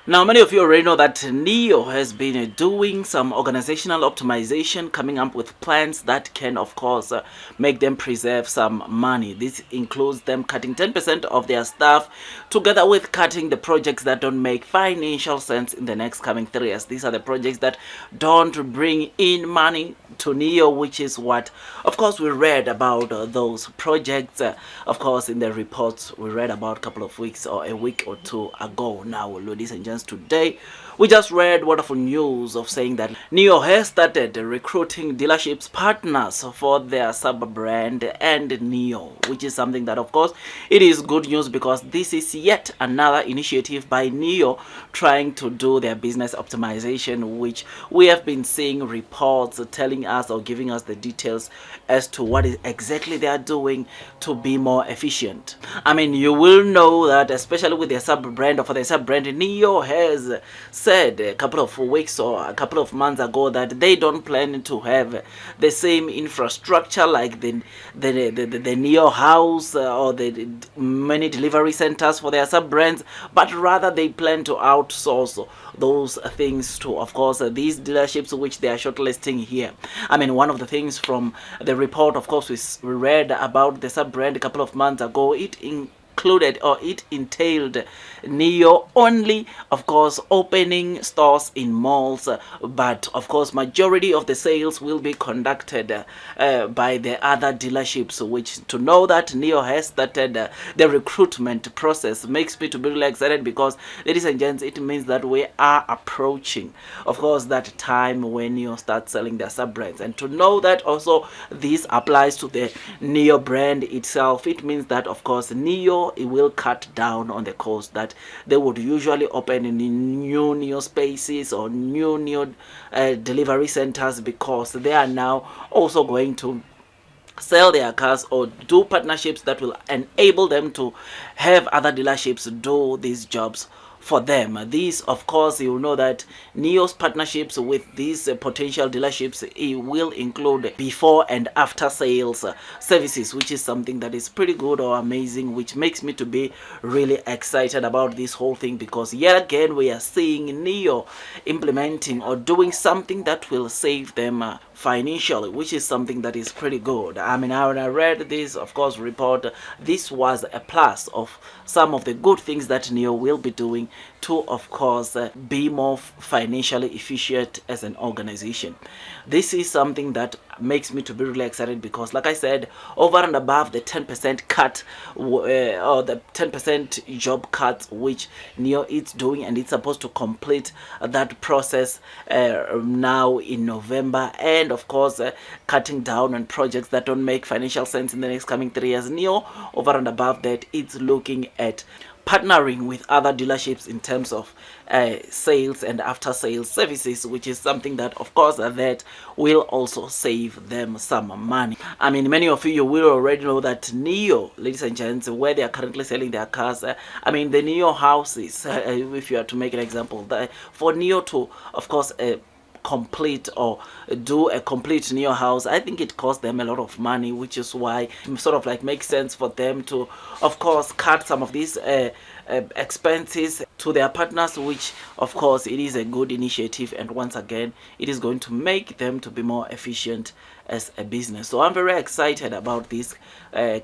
Now, many of you already know that NEO has been doing some organizational optimization, coming up with plans that can, of course, make them preserve some money. This includes them cutting 10% of their staff, together with cutting the projects that don't make financial sense in the next coming 3 years. These are the projects that don't bring in money to NEO, which is what, of course, we read about those projects, of course, in the reports we read about a couple of weeks or a week or two ago. Now, ladies and gents, today we just read wonderful news of saying that NEO has started recruiting dealerships partners for their sub-brand and NEO, which is something that, of course, it is good news because this is yet another initiative by NEO trying to do their business optimization, which we have been seeing reports telling us or giving us the details as to what exactly they are doing to be more efficient. I mean, you will know that especially with their sub-brand or for their sub-brand, NEO has said a couple of weeks or a couple of months ago that they don't plan to have the same infrastructure like the NEO house or the many delivery centers for their sub-brands, but rather they plan to outsource those things to, of course, these dealerships which they are shortlisting here. I mean, one of the things from the report, of course, we read about the sub-brand a couple of months ago, it included or it entailed NEO only, of course, opening stores in malls, but of course majority of the sales will be conducted by the other dealerships, which to know that NEO has started the recruitment process makes me to be really excited because, ladies and gents, it means that we are approaching, of course, that time when NEO starts selling their sub-brands. And to know that also this applies to the NEO brand itself, it means that, of course, NEO, it will cut down on the cost that they would usually open in new NEO spaces or new NEO delivery centers, because they are now also going to sell their cars or do partnerships that will enable them to have other dealerships do these jobs for them. These, of course, you know that NEO's partnerships with these potential dealerships, it will include before and after sales services, which is something that is pretty good or amazing, which makes me to be really excited about this whole thing, because yet again we are seeing NEO implementing or doing something that will save them financially, which is something that is pretty good. I mean, when I read this, of course, report, this was a plus of some of the good things that NEO will be doing to, of course, be more financially efficient as an organization. This is something that makes me to be really excited because, like I said, over and above the 10% cut or the 10% job cut which NEO is doing, and it's supposed to complete that process now in November, and of course cutting down on projects that don't make financial sense in the next coming 3 years. NEO, over and above that, it's looking at partnering with other dealerships in terms of sales and after sales services, which is something that, of course, that will also save them some money. I mean, many of you will already know that NEO, ladies and gents, where they are currently selling their cars, I mean, the NEO houses, if you are to make an example, for NEO to, of course, complete or do a complete NEO house, I think it costs them a lot of money, which is why it sort of like makes sense for them to, of course, cut some of these expenses to their partners, which, of course, it is a good initiative, and once again it is going to make them to be more efficient as a business. So I'm very excited about this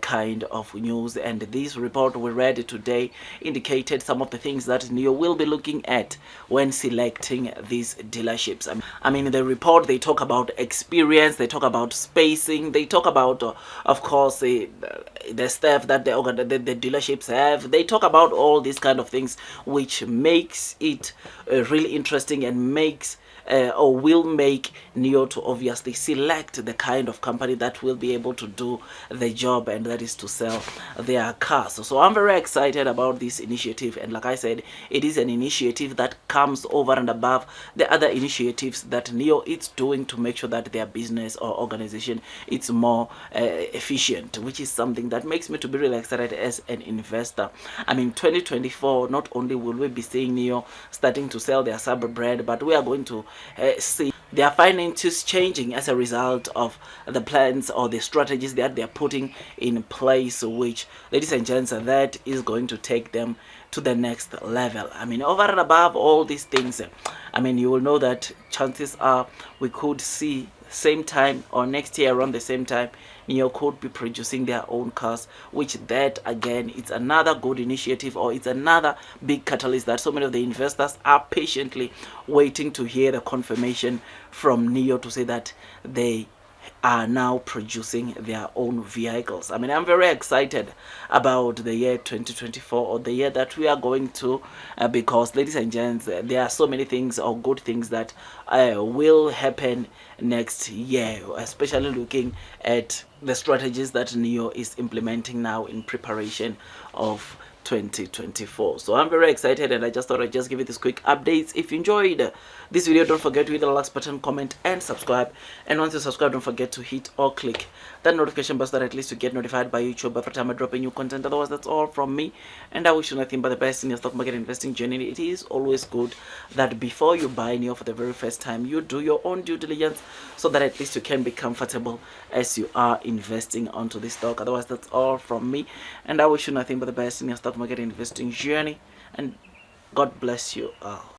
kind of news, and this report we read today indicated some of the things that NEO will be looking at when selecting these dealerships. I mean, in the report they talk about experience, they talk about spacing, they talk about of course the staff that the dealerships have, they talk about all these kind of things, which makes it really interesting and makes or will make NEO to obviously select the kind of company that will be able to do the job, and that is to sell their cars. So I'm very excited about this initiative, and like I said, it is an initiative that comes over and above the other initiatives that NEO is doing to make sure that their business or organization is more efficient, which is something that makes me to be really excited as an investor. I mean, 2024, not only will we be seeing NEO starting to sell their sub brand, but we are going to see their finances changing as a result of the plans or the strategies that they're putting in place, which, ladies and gents, that is going to take them to the next level. I mean, over and above all these things, I mean, you will know that chances are we could see same time or next year around the same time, NIO could be producing their own cars, which that again, it's another good initiative, or it's another big catalyst that so many of the investors are patiently waiting to hear the confirmation from NIO to say that they are now producing their own vehicles. I mean, I'm very excited about the year 2024, or the year that we are going to, because, ladies and gents, there are so many things or good things that will happen next year, especially looking at the strategies that NIO is implementing now in preparation of 2024. So I'm very excited, and I just thought I'd just give you this quick updates. If you enjoyed this video, don't forget to hit the like button, comment and subscribe. And once you subscribe, don't forget to hit or click that notification bell so that at least you get notified by YouTube every time I drop a new content. Otherwise, that's all from me, and I wish you nothing but the best in your stock market investing journey. It is always good that before you buy NIO for the very first time, you do your own due diligence so that at least you can be comfortable as you are investing onto this stock. Otherwise, that's all from me, and I wish you nothing but the best in your stock market investing journey, and God bless you all.